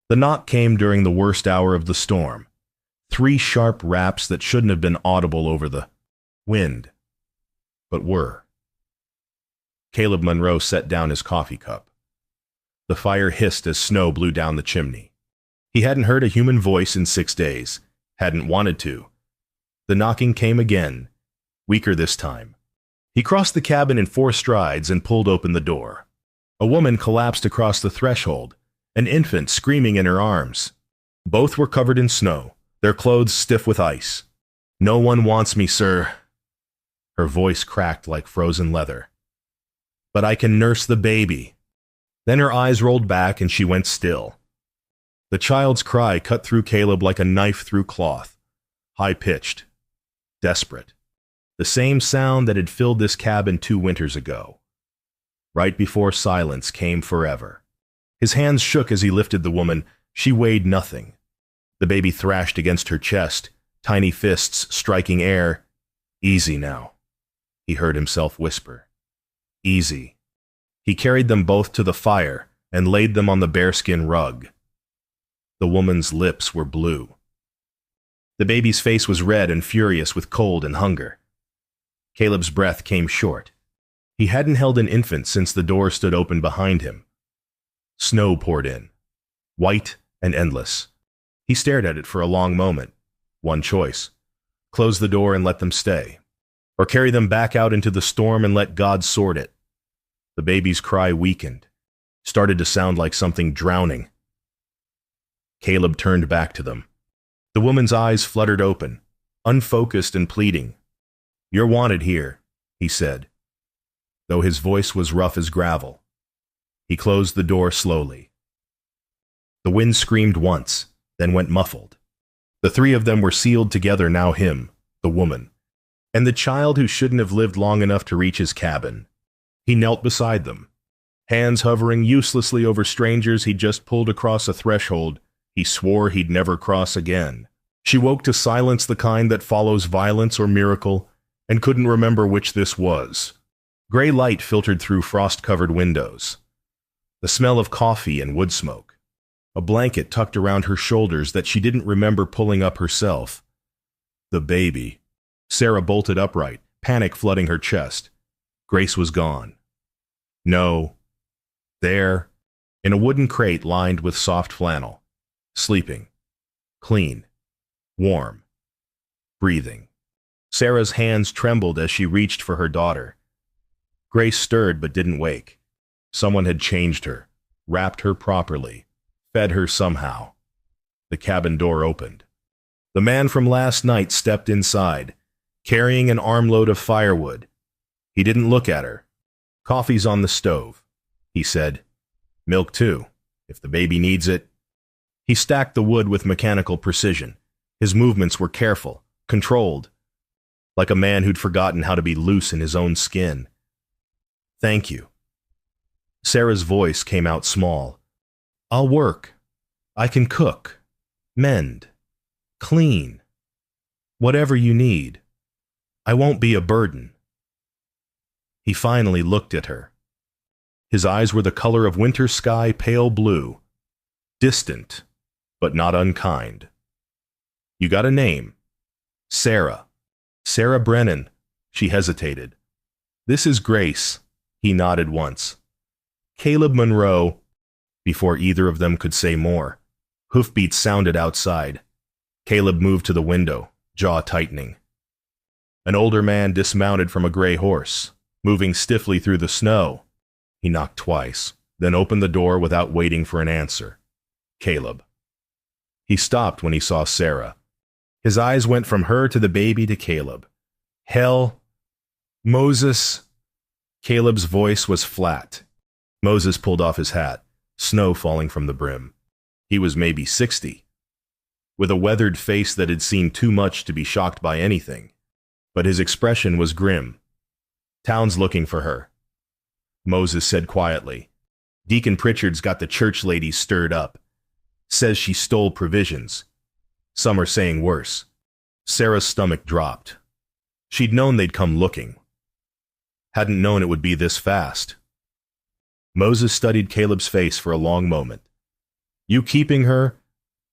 The knock came during the worst hour of the storm. 3 sharp raps that shouldn't have been audible over the wind, but were. Caleb Monroe set down his coffee cup. The fire hissed as snow blew down the chimney. He hadn't heard a human voice in 6 days, hadn't wanted to. The knocking came again, weaker this time. He crossed the cabin in 4 strides and pulled open the door. A woman collapsed across the threshold, an infant screaming in her arms. Both were covered in snow, their clothes stiff with ice. "No one wants me, sir." Her voice cracked like frozen leather. "But I can nurse the baby." Then her eyes rolled back and she went still. The child's cry cut through Caleb like a knife through cloth, high-pitched, desperate. The same sound that had filled this cabin 2 winters ago. Right before silence came forever. His hands shook as he lifted the woman. She weighed nothing. The baby thrashed against her chest, tiny fists striking air. "Easy now," he heard himself whisper. "Easy." He carried them both to the fire and laid them on the bearskin rug. The woman's lips were blue. The baby's face was red and furious with cold and hunger. Caleb's breath came short. He hadn't held an infant since the door stood open behind him. Snow poured in, white and endless. He stared at it for a long moment. One choice: close the door and let them stay, or carry them back out into the storm and let God sort it. The baby's cry weakened, started to sound like something drowning. Caleb turned back to them. The woman's eyes fluttered open, unfocused and pleading. "You're wanted here," he said, though his voice was rough as gravel. He closed the door slowly. The wind screamed once, then went muffled. The 3 of them were sealed together, now him, the woman, and the child who shouldn't have lived long enough to reach his cabin. He knelt beside them, hands hovering uselessly over strangers he'd just pulled across a threshold he swore he'd never cross again. She woke to silence the kind that follows violence or miracle, and couldn't remember which this was. Gray light filtered through frost-covered windows. The smell of coffee and wood smoke. A blanket tucked around her shoulders that she didn't remember pulling up herself. The baby. Sarah bolted upright, panic flooding her chest. Grace was gone. No. There, in a wooden crate lined with soft flannel. Sleeping. Clean. Warm. Breathing. Sarah's hands trembled as she reached for her daughter. Grace stirred but didn't wake. Someone had changed her, wrapped her properly, fed her somehow. The cabin door opened. The man from last night stepped inside, carrying an armload of firewood. He didn't look at her. "Coffee's on the stove," he said. "Milk too, if the baby needs it." He stacked the wood with mechanical precision. His movements were careful, controlled, like a man who'd forgotten how to be loose in his own skin. "Thank you." Sarah's voice came out small. "I'll work. I can cook, mend, clean. Whatever you need. I won't be a burden." He finally looked at her. His eyes were the color of winter sky, pale blue. Distant, but not unkind. "You got a name?" "Sarah. Sarah Brennan." She hesitated. "This is Grace." He nodded once. "Caleb Monroe." Before either of them could say more, hoofbeats sounded outside. Caleb moved to the window, jaw tightening. An older man dismounted from a gray horse, moving stiffly through the snow. He knocked twice, then opened the door without waiting for an answer. Caleb. He stopped when he saw Sarah. His eyes went from her to the baby to Caleb. "Hell, Moses." Caleb's voice was flat. Moses pulled off his hat, snow falling from the brim. He was maybe 60, with a weathered face that had seen too much to be shocked by anything. But his expression was grim. "Town's looking for her," Moses said quietly. "Deacon Pritchard's got the church ladies stirred up. Says she stole provisions. Some are saying worse." Sarah's stomach dropped. She'd known they'd come looking. Hadn't known it would be this fast. Moses studied Caleb's face for a long moment. You keeping her?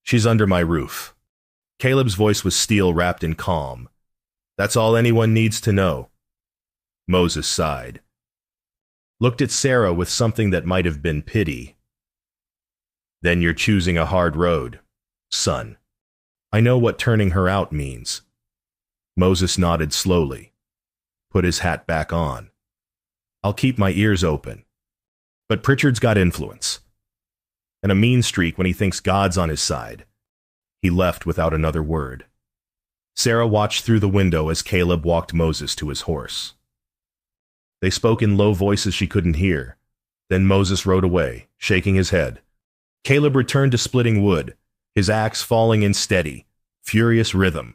She's under my roof. Caleb's voice was steel wrapped in calm. That's all anyone needs to know. Moses sighed. Looked at Sarah with something that might have been pity. Then you're choosing a hard road, son. I know what turning her out means. Moses nodded slowly, put his hat back on. I'll keep my ears open. But Pritchard's got influence, and a mean streak when he thinks God's on his side. He left without another word. Sarah watched through the window as Caleb walked Moses to his horse. They spoke in low voices she couldn't hear. Then Moses rode away, shaking his head. Caleb returned to splitting wood, his axe falling in steady, furious rhythm.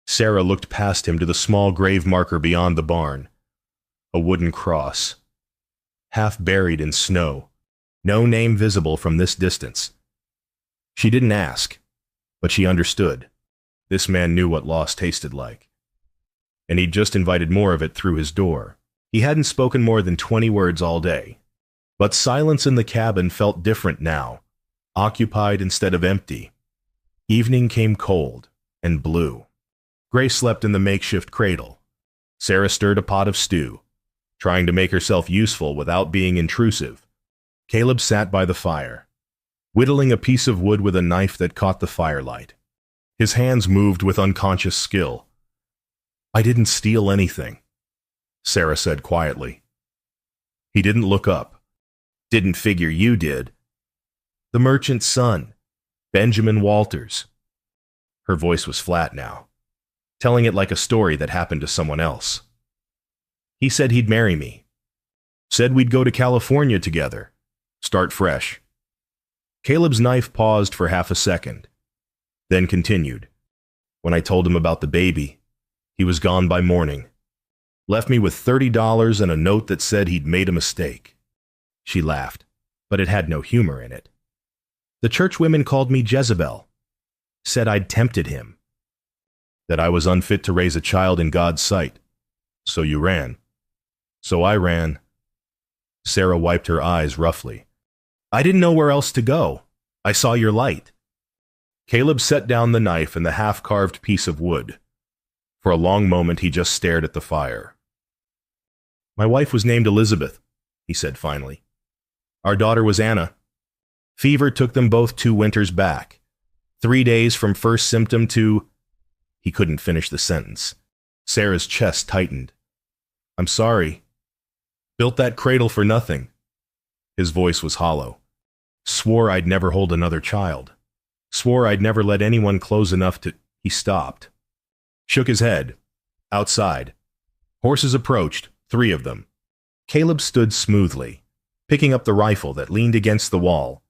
Sarah looked past him to the small grave marker beyond the barn. A wooden cross, half buried in snow, no name visible from this distance. She didn't ask, but she understood. This man knew what loss tasted like. And he'd just invited more of it through his door. He hadn't spoken more than 20 words all day. But silence in the cabin felt different now, occupied instead of empty. Evening came cold and blue. Grace slept in the makeshift cradle. Sarah stirred a pot of stew, trying to make herself useful without being intrusive. Caleb sat by the fire, whittling a piece of wood with a knife that caught the firelight. His hands moved with unconscious skill. I didn't steal anything, Sarah said quietly. He didn't look up. Didn't figure you did. The merchant's son, Benjamin Walters. Her voice was flat now, telling it like a story that happened to someone else. He said he'd marry me. Said we'd go to California together. Start fresh. Caleb's knife paused for half a second, then continued. When I told him about the baby, he was gone by morning. Left me with $30 and a note that said he'd made a mistake. She laughed, but it had no humor in it. The church women called me Jezebel. Said I'd tempted him. That I was unfit to raise a child in God's sight. So you ran. So I ran. Sarah wiped her eyes roughly. I didn't know where else to go. I saw your light. Caleb set down the knife and the half-carved piece of wood. For a long moment he just stared at the fire. My wife was named Elizabeth, he said finally. Our daughter was Anna. Fever took them both 2 winters back. 3 days from first symptom to... He couldn't finish the sentence. Sarah's chest tightened. I'm sorry. Built that cradle for nothing. His voice was hollow. Swore I'd never hold another child. Swore I'd never let anyone close enough to... He stopped. Shook his head. Outside. Horses approached, 3 of them. Caleb stood smoothly, picking up the rifle that leaned against the wall.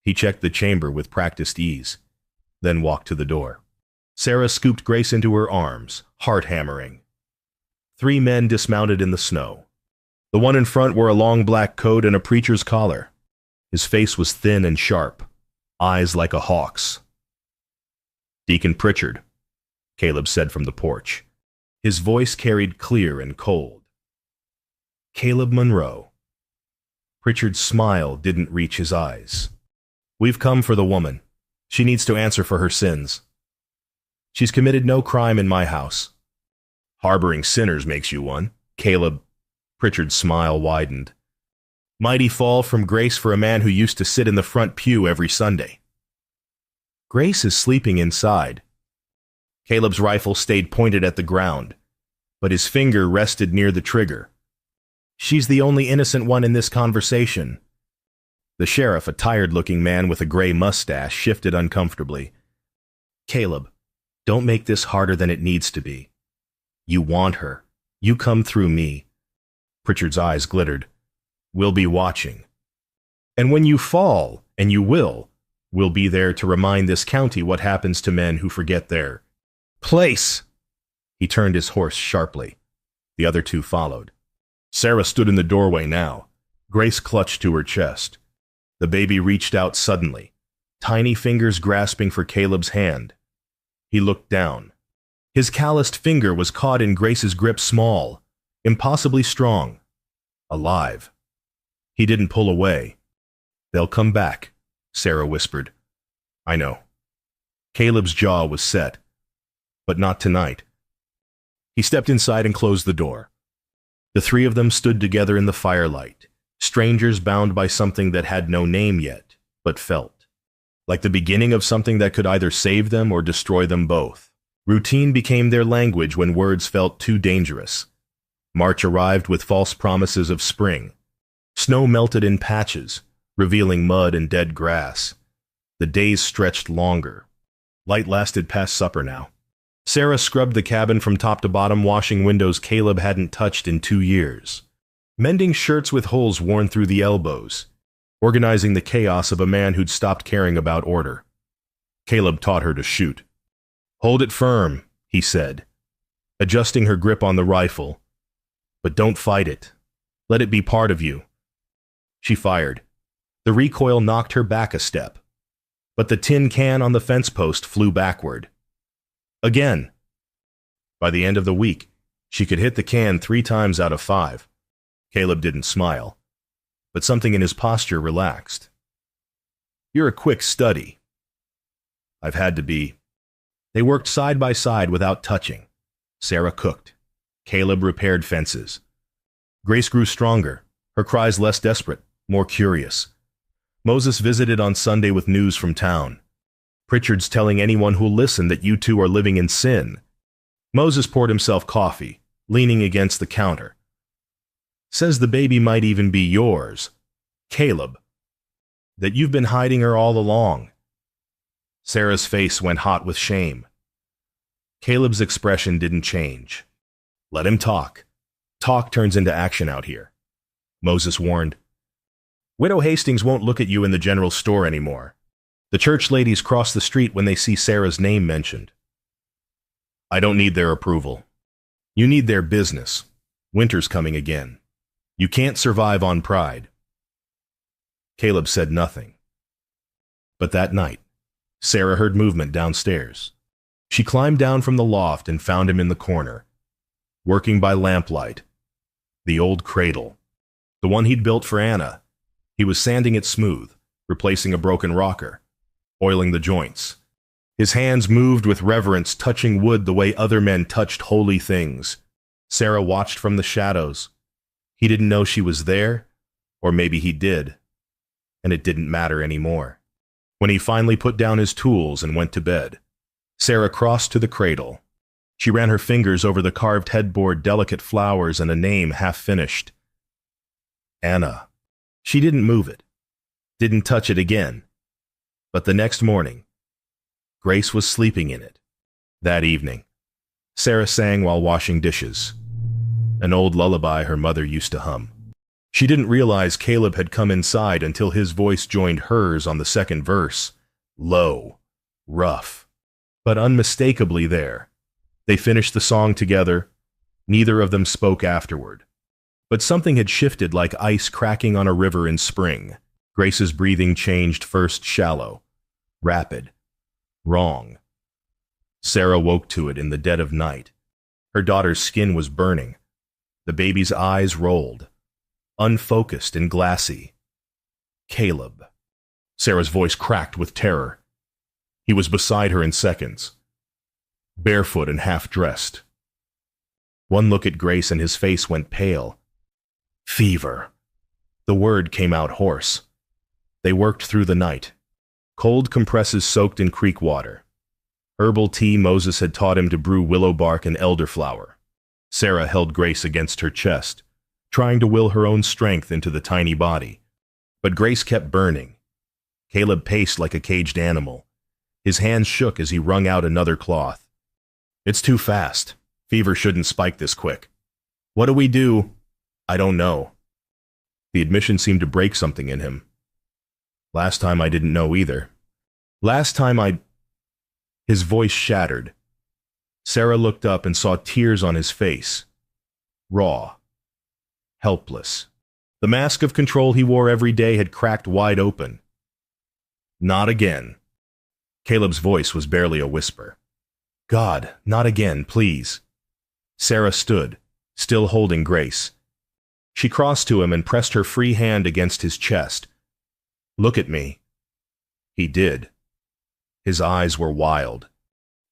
He checked the chamber with practiced ease, then walked to the door. Sarah scooped Grace into her arms, heart hammering. 3 men dismounted in the snow. The one in front wore a long black coat and a preacher's collar. His face was thin and sharp, eyes like a hawk's. Deacon Pritchard, Caleb said from the porch. His voice carried clear and cold. Caleb Monroe. Pritchard's smile didn't reach his eyes. We've come for the woman. She needs to answer for her sins. She's committed no crime in my house. Harboring sinners makes you one, Caleb. Pritchard's smile widened. Mighty fall from grace for a man who used to sit in the front pew every Sunday. Grace is sleeping inside. Caleb's rifle stayed pointed at the ground, but his finger rested near the trigger. She's the only innocent one in this conversation. The sheriff, a tired-looking man with a gray mustache, shifted uncomfortably. Caleb, don't make this harder than it needs to be. You want her. You come through me. Pritchard's eyes glittered. We'll be watching. And when you fall, and you will, we'll be there to remind this county what happens to men who forget their place. He turned his horse sharply. The other 2 followed. Sarah stood in the doorway now. Grace clutched to her chest. The baby reached out suddenly, tiny fingers grasping for Caleb's hand. He looked down. His calloused finger was caught in Grace's grip, small, impossibly strong, alive. He didn't pull away. They'll come back, Sarah whispered, I know. Caleb's jaw was set. But not tonight. He stepped inside and closed the door. The three of them stood together in the firelight, strangers bound by something that had no name yet, but felt. Like the beginning of something that could either save them or destroy them both. Routine became their language when words felt too dangerous. March arrived with false promises of spring. Snow melted in patches, revealing mud and dead grass. The days stretched longer. Light lasted past supper now. Sarah scrubbed the cabin from top to bottom, washing windows Caleb hadn't touched in 2 years. Mending shirts with holes worn through the elbows. Organizing the chaos of a man who'd stopped caring about order. Caleb taught her to shoot. "Hold it firm," he said, adjusting her grip on the rifle. "But don't fight it. Let it be part of you." She fired. The recoil knocked her back a step. But the tin can on the fence post flew backward. Again. By the end of the week, she could hit the can 3 times out of 5. Caleb didn't smile, but something in his posture relaxed. "You're a quick study." "I've had to be." They worked side by side without touching. Sarah cooked. Caleb repaired fences. Grace grew stronger, her cries less desperate, more curious. Moses visited on Sunday with news from town. "Pritchard's telling anyone who'll listen that you two are living in sin." Moses poured himself coffee, leaning against the counter. "Says the baby might even be yours. Caleb. That you've been hiding her all along." Sarah's face went hot with shame. Caleb's expression didn't change. "Let him talk. Talk turns into action out here," Moses warned. "Widow Hastings won't look at you in the general store anymore. The church ladies cross the street when they see Sarah's name mentioned." "I don't need their approval. You need their business. Winter's coming again. You can't survive on pride." Caleb said nothing. But that night, Sarah heard movement downstairs. She climbed down from the loft and found him in the corner, working by lamplight. The old cradle. The one he'd built for Anna. He was sanding it smooth, replacing a broken rocker, oiling the joints. His hands moved with reverence, touching wood the way other men touched holy things. Sarah watched from the shadows. He didn't know she was there, or maybe he did, and it didn't matter anymore. When he finally put down his tools and went to bed, Sarah crossed to the cradle. She ran her fingers over the carved headboard, delicate flowers, and a name half-finished. Anna. She didn't move it, didn't touch it again. But the next morning, Grace was sleeping in it. That evening, Sarah sang while washing dishes, an old lullaby her mother used to hum. She didn't realize Caleb had come inside until his voice joined hers on the second verse, low, rough, but unmistakably there. They finished the song together. Neither of them spoke afterward. But something had shifted like ice cracking on a river in spring. Grace's breathing changed, first shallow, rapid, wrong. Sarah woke to it in the dead of night. Her daughter's skin was burning. The baby's eyes rolled, unfocused and glassy. Caleb. Sarah's voice cracked with terror. He was beside her in seconds, barefoot and half-dressed. One look at Grace and his face went pale. Fever. The word came out hoarse. They worked through the night. Cold compresses soaked in creek water. Herbal tea Moses had taught him to brew willow bark and elderflower. Sarah held Grace against her chest, trying to will her own strength into the tiny body. But Grace kept burning. Caleb paced like a caged animal. His hands shook as he wrung out another cloth. It's too fast. Fever shouldn't spike this quick. What do we do? I don't know. The admission seemed to break something in him. Last time I didn't know either. Last time I... His voice shattered. Sarah looked up and saw tears on his face. Raw. Helpless. The mask of control he wore every day had cracked wide open. Not again. Caleb's voice was barely a whisper. God, not again, please. Sarah stood, still holding Grace. She crossed to him and pressed her free hand against his chest. Look at me. He did. His eyes were wild.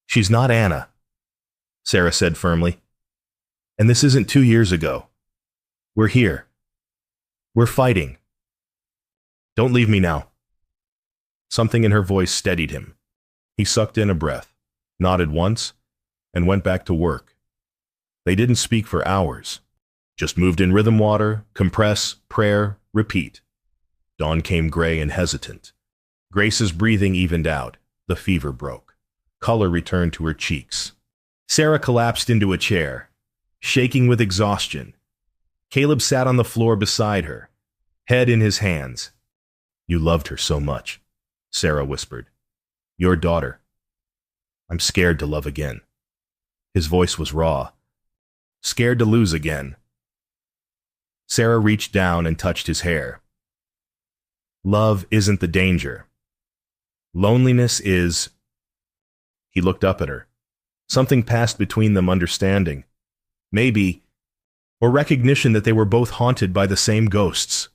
"She's not Anna," Sarah said firmly. "And this isn't 2 years ago. We're here. We're fighting. Don't leave me now." Something in her voice steadied him. He sucked in a breath, nodded once, and went back to work. They didn't speak for hours. Just moved in rhythm water, compress, prayer, repeat. Dawn came gray and hesitant. Grace's breathing evened out. The fever broke. Color returned to her cheeks. Sarah collapsed into a chair, shaking with exhaustion. Caleb sat on the floor beside her, head in his hands. "You loved her so much," Sarah whispered. "Your daughter. I'm scared to love again." His voice was raw. "Scared to lose again." Sarah reached down and touched his hair. "Love isn't the danger. Loneliness is." He looked up at her. Something passed between them, understanding. Maybe, or recognition that they were both haunted by the same ghosts.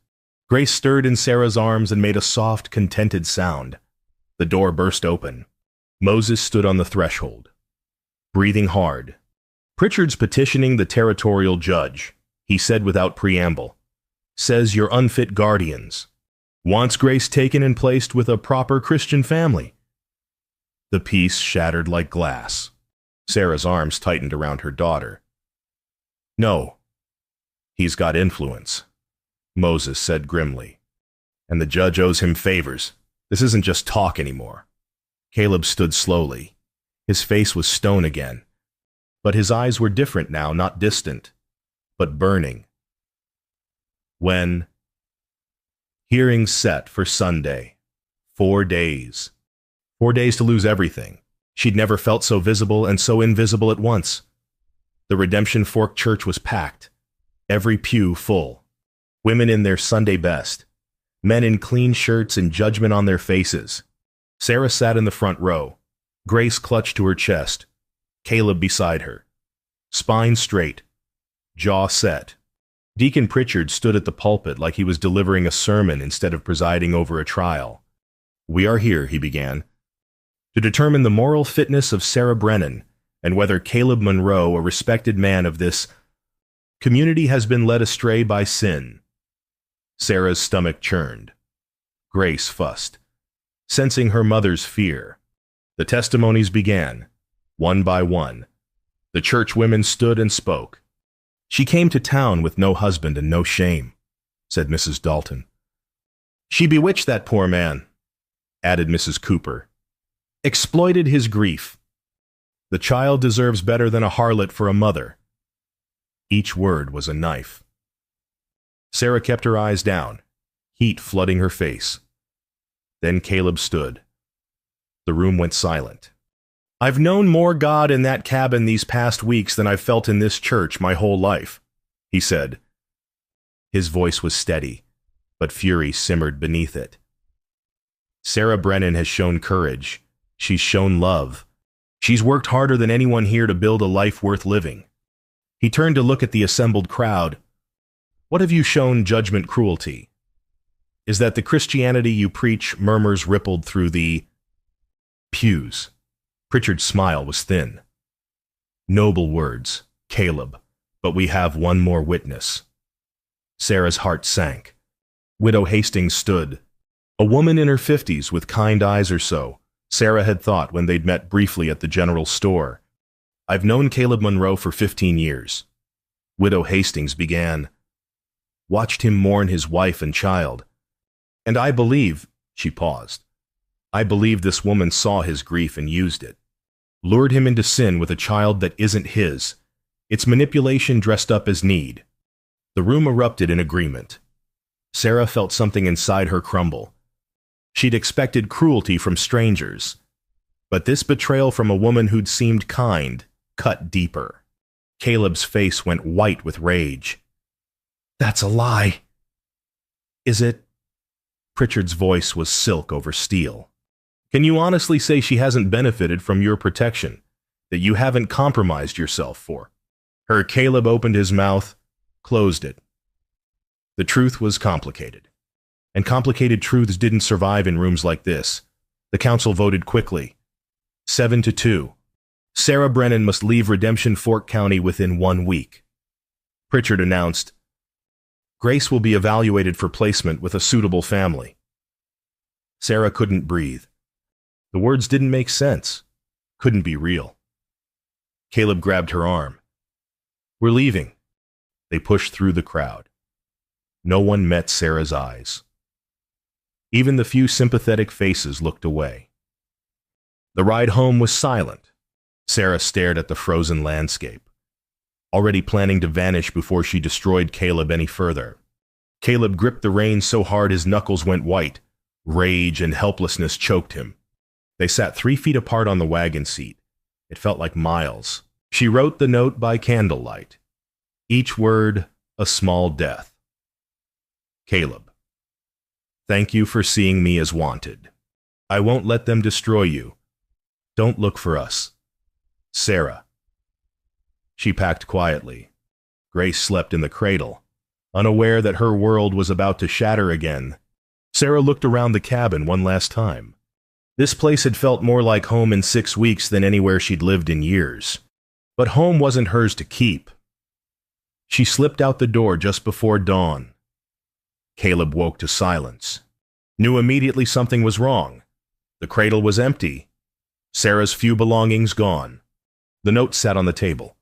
Grace stirred in Sarah's arms and made a soft, contented sound. The door burst open. Moses stood on the threshold, breathing hard. "Pritchard's petitioning the territorial judge," he said without preamble. "Says you're unfit guardians. Wants Grace taken and placed with a proper Christian family." The peace shattered like glass. Sarah's arms tightened around her daughter. "No. He's got influence," Moses said grimly. "And the judge owes him favors. This isn't just talk anymore." Caleb stood slowly. His face was stone again. But his eyes were different now, not distant, but burning. When? Hearing set for Sunday. 4 days. 4 days to lose everything. She'd never felt so visible and so invisible at once. The Redemption Fork Church was packed, every pew full. Women in their Sunday best, men in clean shirts and judgment on their faces. Sarah sat in the front row, Grace clutched to her chest, Caleb beside her. Spine straight, jaw set. Deacon Pritchard stood at the pulpit like he was delivering a sermon instead of presiding over a trial. "We are here," he began, "to determine the moral fitness of Sarah Brennan and whether Caleb Monroe, a respected man of this community, has been led astray by sin." Sarah's stomach churned. Grace fussed, sensing her mother's fear. The testimonies began, one by one. The church women stood and spoke. "She came to town with no husband and no shame," said Mrs. Dalton. "She bewitched that poor man," added Mrs. Cooper. "Exploited his grief. The child deserves better than a harlot for a mother." Each word was a knife. Sarah kept her eyes down, heat flooding her face. Then Caleb stood. The room went silent. "I've known more God in that cabin these past weeks than I've felt in this church my whole life," he said. His voice was steady, but fury simmered beneath it. "Sarah Brennan has shown courage. She's shown love. She's worked harder than anyone here to build a life worth living." He turned to look at the assembled crowd. "What have you shown judgment cruelty? Is that the Christianity you preach?" Murmurs rippled through the pews. Pritchard's smile was thin. "Noble words, Caleb, but we have one more witness." Sarah's heart sank. Widow Hastings stood. A woman in her 50s with kind eyes or so, Sarah had thought when they'd met briefly at the general store. "I've known Caleb Monroe for 15 years. Widow Hastings began. "Watched him mourn his wife and child. And I believe," she paused, "I believe this woman saw his grief and used it. Lured him into sin with a child that isn't his. It's manipulation dressed up as need." The room erupted in agreement. Sarah felt something inside her crumble. She'd expected cruelty from strangers, but this betrayal from a woman who'd seemed kind cut deeper. Caleb's face went white with rage. "That's a lie." "Is it?" Pritchard's voice was silk over steel. "Can you honestly say she hasn't benefited from your protection, that you haven't compromised yourself for her?" Caleb opened his mouth, closed it. The truth was complicated, and complicated truths didn't survive in rooms like this. The council voted quickly. 7-2. Sarah Brennan must leave Redemption Fork County within 1 week. Pritchard announced, Grace will be evaluated for placement with a suitable family. Sarah couldn't breathe. The words didn't make sense. Couldn't be real. Caleb grabbed her arm. We're leaving. They pushed through the crowd. No one met Sarah's eyes. Even the few sympathetic faces looked away. The ride home was silent. Sarah stared at the frozen landscape, already planning to vanish before she destroyed Caleb any further. Caleb gripped the reins so hard his knuckles went white. Rage and helplessness choked him. They sat 3 feet apart on the wagon seat. It felt like miles. She wrote the note by candlelight. Each word, a small death. Caleb, thank you for seeing me as wanted. I won't let them destroy you. Don't look for us. Sarah. She packed quietly. Grace slept in the cradle, unaware that her world was about to shatter again. Sarah looked around the cabin one last time. This place had felt more like home in 6 weeks than anywhere she'd lived in years. But home wasn't hers to keep. She slipped out the door just before dawn. Caleb woke to silence. Knew immediately something was wrong. The cradle was empty. Sarah's few belongings gone. The note sat on the table,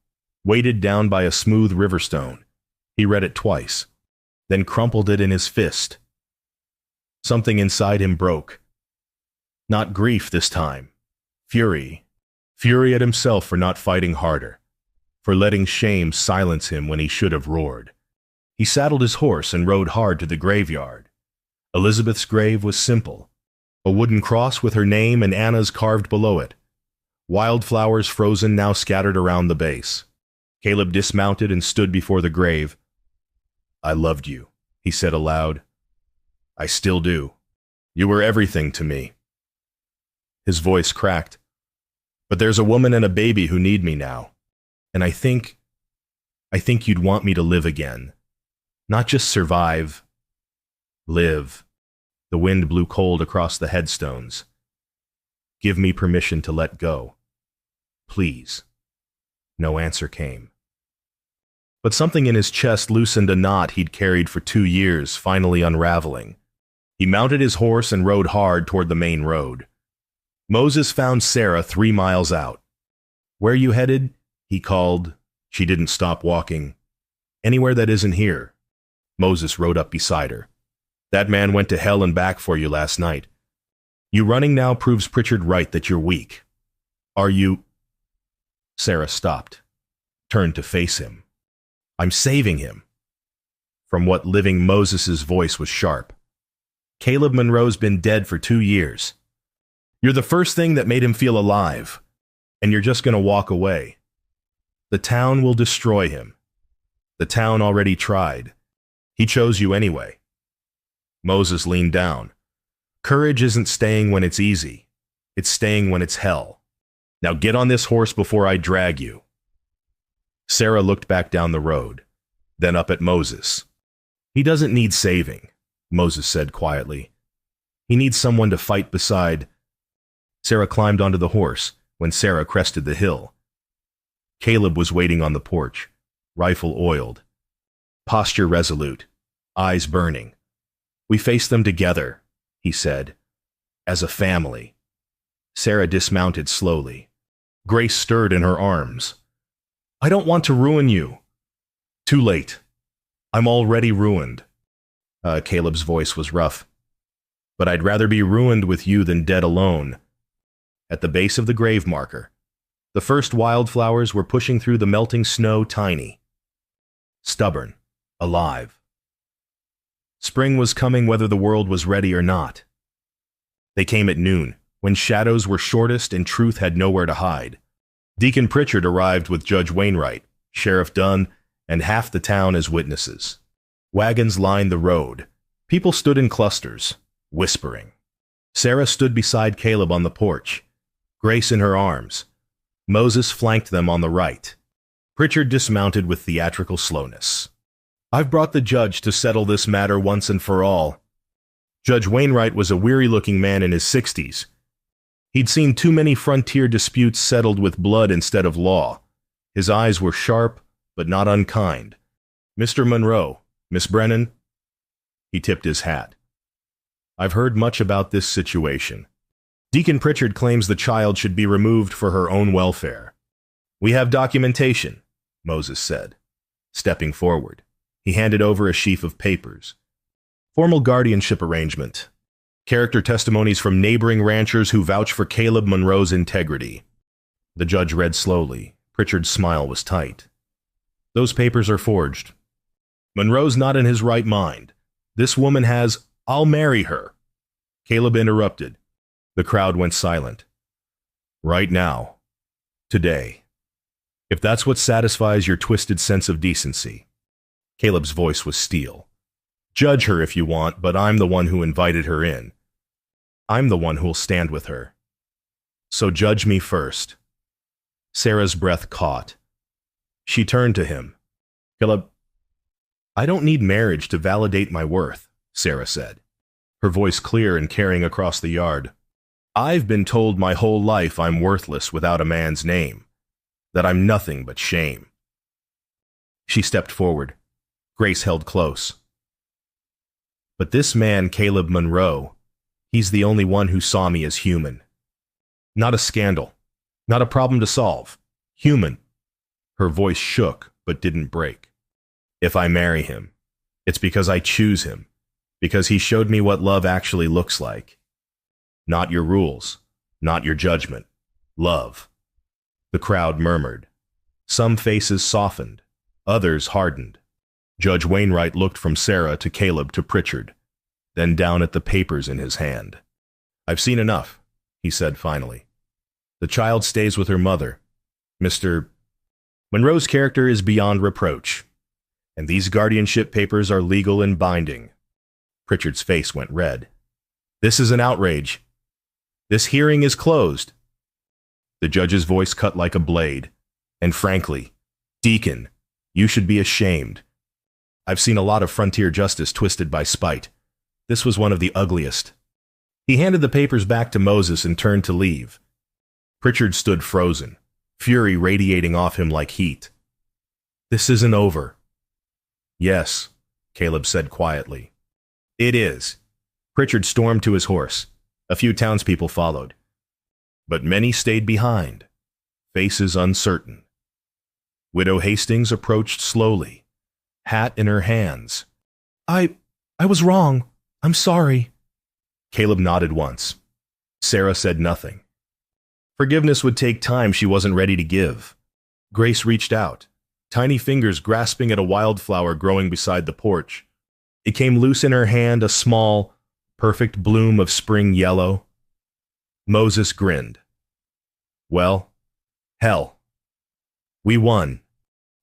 weighted down by a smooth river stone. He read it twice, then crumpled it in his fist. Something inside him broke. Not grief this time. Fury. Fury at himself for not fighting harder, for letting shame silence him when he should have roared. He saddled his horse and rode hard to the graveyard. Elizabeth's grave was simple. A wooden cross with her name and Anna's carved below it. Wildflowers frozen now scattered around the base. Caleb dismounted and stood before the grave. I loved you, he said aloud. I still do. You were everything to me. His voice cracked. But there's a woman and a baby who need me now. And I think you'd want me to live again. Not just survive. Live. The wind blew cold across the headstones. Give me permission to let go. Please. No answer came. But something in his chest loosened a knot he'd carried for 2 years, finally unraveling. He mounted his horse and rode hard toward the main road. Moses found Sarah 3 miles out. Where you headed? He called. She didn't stop walking. Anywhere that isn't here. Moses rode up beside her. That man went to hell and back for you last night. You running now proves Pritchard right that you're weak. Are you? Sarah stopped, turned to face him. I'm saving him. From what living Moses's voice was sharp. Caleb Monroe's been dead for 2 years. You're the first thing that made him feel alive, and you're just going to walk away. The town will destroy him. The town already tried. He chose you anyway. Moses leaned down. Courage isn't staying when it's easy. It's staying when it's hell. Now get on this horse before I drag you. Sarah looked back down the road, then up at Moses. He doesn't need saving, Moses said quietly. He needs someone to fight beside. Sarah climbed onto the horse when Sarah crested the hill. Caleb was waiting on the porch, rifle oiled, posture resolute, eyes burning. We face them together, he said, as a family. Sarah dismounted slowly. Grace stirred in her arms. I don't want to ruin you. Too late. I'm already ruined. Caleb's voice was rough. But I'd rather be ruined with you than dead alone. At the base of the grave marker, the first wildflowers were pushing through the melting snow tiny. Stubborn. Alive. Spring was coming whether the world was ready or not. They came at noon, when shadows were shortest and truth had nowhere to hide. Deacon Pritchard arrived with Judge Wainwright, Sheriff Dunn, and half the town as witnesses. Wagons lined the road. People stood in clusters, whispering. Sarah stood beside Caleb on the porch, Grace in her arms. Moses flanked them on the right. Pritchard dismounted with theatrical slowness. I've brought the judge to settle this matter once and for all. Judge Wainwright was a weary-looking man in his 60s. He'd seen too many frontier disputes settled with blood instead of law. His eyes were sharp, but not unkind. "Mr. Monroe, Miss Brennan?" He tipped his hat. "I've heard much about this situation. Deacon Pritchard claims the child should be removed for her own welfare." "We have documentation," Moses said. Stepping forward, he handed over a sheaf of papers. "Formal guardianship arrangement. Character testimonies from neighboring ranchers who vouch for Caleb Monroe's integrity." The judge read slowly. Pritchard's smile was tight. "Those papers are forged. Monroe's not in his right mind. This woman has— I'll marry her." Caleb interrupted. The crowd went silent. "Right now. Today. If that's what satisfies your twisted sense of decency." Caleb's voice was steel. "Judge her if you want, but I'm the one who invited her in. I'm the one who'll stand with her. So judge me first." Sarah's breath caught. She turned to him. "Caleb, I don't need marriage to validate my worth," Sarah said, her voice clear and carrying across the yard. "I've been told my whole life I'm worthless without a man's name, that I'm nothing but shame." She stepped forward. Grace held close. "But this man, Caleb Monroe, he's the only one who saw me as human. Not a scandal. Not a problem to solve. Human." Her voice shook, but didn't break. "If I marry him, it's because I choose him, because he showed me what love actually looks like. Not your rules, not your judgment. Love." The crowd murmured. Some faces softened, others hardened. Judge Wainwright looked from Sarah to Caleb to Pritchard, then down at the papers in his hand. "I've seen enough," he said finally. "The child stays with her mother. Mr. Monroe's character is beyond reproach, and these guardianship papers are legal and binding." Pritchard's face went red. "This is an outrage. This hearing is closed." The judge's voice cut like a blade. "And frankly, Deacon, you should be ashamed. I've seen a lot of frontier justice twisted by spite. This was one of the ugliest." He handed the papers back to Moses and turned to leave. Pritchard stood frozen, fury radiating off him like heat. "This isn't over." "Yes," Caleb said quietly. "It is." Pritchard stormed to his horse. A few townspeople followed. But many stayed behind, faces uncertain. Widow Hastings approached slowly, hat in her hands. I was wrong. I'm sorry." Caleb nodded once. Sarah said nothing. Forgiveness would take time she wasn't ready to give. Grace reached out, tiny fingers grasping at a wildflower growing beside the porch. It came loose in her hand, a small, perfect bloom of spring yellow. Moses grinned. "Well, hell. We won."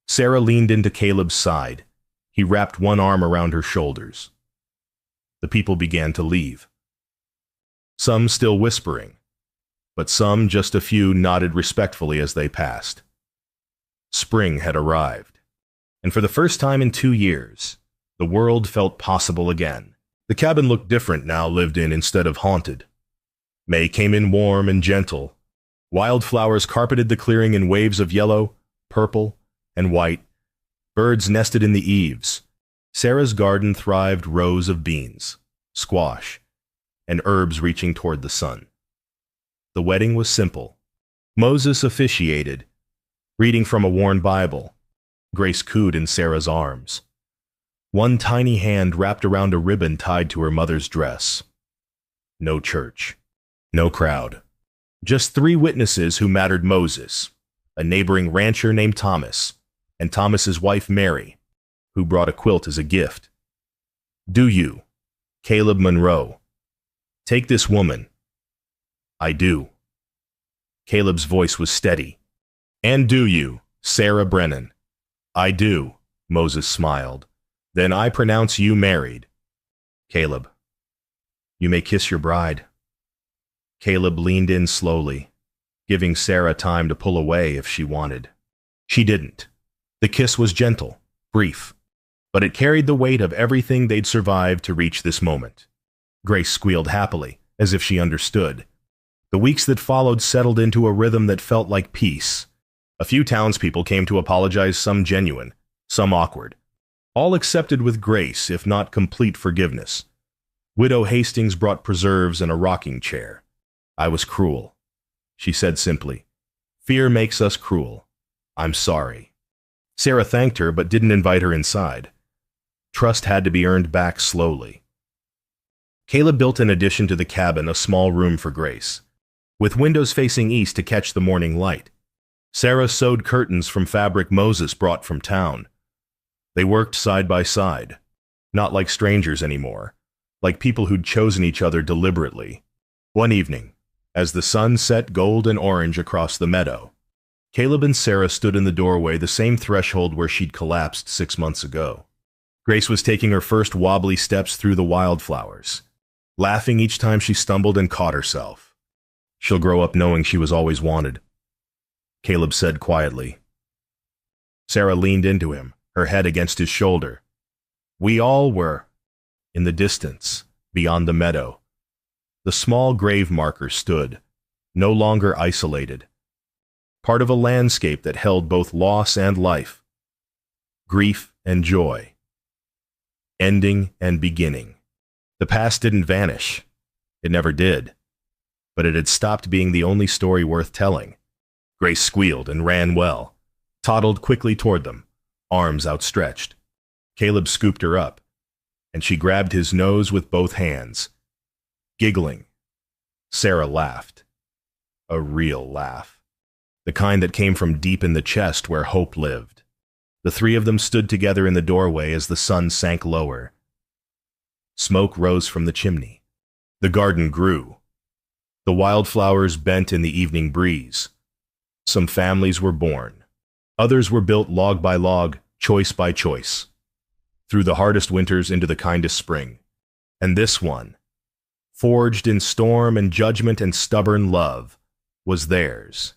Sarah leaned into Caleb's side. He wrapped one arm around her shoulders. The people began to leave. Some still whispering, but some, just a few, nodded respectfully as they passed. Spring had arrived, and for the first time in 2 years, the world felt possible again. The cabin looked different now, lived in instead of haunted. May came in warm and gentle. Wildflowers carpeted the clearing in waves of yellow, purple, and white. Birds nested in the eaves. Sarah's garden thrived rows of beans, squash, and herbs reaching toward the sun. The wedding was simple. Moses officiated, reading from a worn Bible. Grace cooed in Sarah's arms. One tiny hand wrapped around a ribbon tied to her mother's dress. No church. No crowd. Just 3 witnesses who mattered: Moses, a neighboring rancher named Thomas, and Thomas's wife Mary, who brought a quilt as a gift. "Do you, Caleb Monroe, take this woman?" "I do." Caleb's voice was steady. "And do you, Sarah Brennan?" "I do," Moses smiled. "Then I pronounce you married." "Caleb, you may kiss your bride." Caleb leaned in slowly, giving Sarah time to pull away if she wanted. She didn't. The kiss was gentle, brief, but it carried the weight of everything they'd survived to reach this moment. Grace squealed happily, as if she understood. The weeks that followed settled into a rhythm that felt like peace. A few townspeople came to apologize, some genuine, some awkward. All accepted with grace, if not complete forgiveness. Widow Hastings brought preserves and a rocking chair. "I was cruel," she said simply. "Fear makes us cruel. I'm sorry." Sarah thanked her but didn't invite her inside. Trust had to be earned back slowly. Caleb built in addition to the cabin a small room for Grace, with windows facing east to catch the morning light. Sarah sewed curtains from fabric Moses brought from town. They worked side by side, not like strangers anymore, like people who'd chosen each other deliberately. One evening, as the sun set gold and orange across the meadow, Caleb and Sarah stood in the doorway, the same threshold where she'd collapsed 6 months ago. Grace was taking her first wobbly steps through the wildflowers, laughing each time she stumbled and caught herself. "She'll grow up knowing she was always wanted," Caleb said quietly. Sarah leaned into him, her head against his shoulder. "We all were." In the distance, beyond the meadow, the small grave marker stood, no longer isolated, part of a landscape that held both loss and life, grief and joy, ending and beginning. The past didn't vanish. It never did. But it had stopped being the only story worth telling. Grace squealed and ran well, toddled quickly toward them, arms outstretched. Caleb scooped her up, and she grabbed his nose with both hands. Giggling, Sarah laughed. A real laugh. The kind that came from deep in the chest where hope lived. The three of them stood together in the doorway as the sun sank lower. Smoke rose from the chimney. The garden grew. The wildflowers bent in the evening breeze. Some families were born. Others were built log by log, choice by choice, through the hardest winters into the kindest spring. And this one, forged in storm and judgment and stubborn love, was theirs.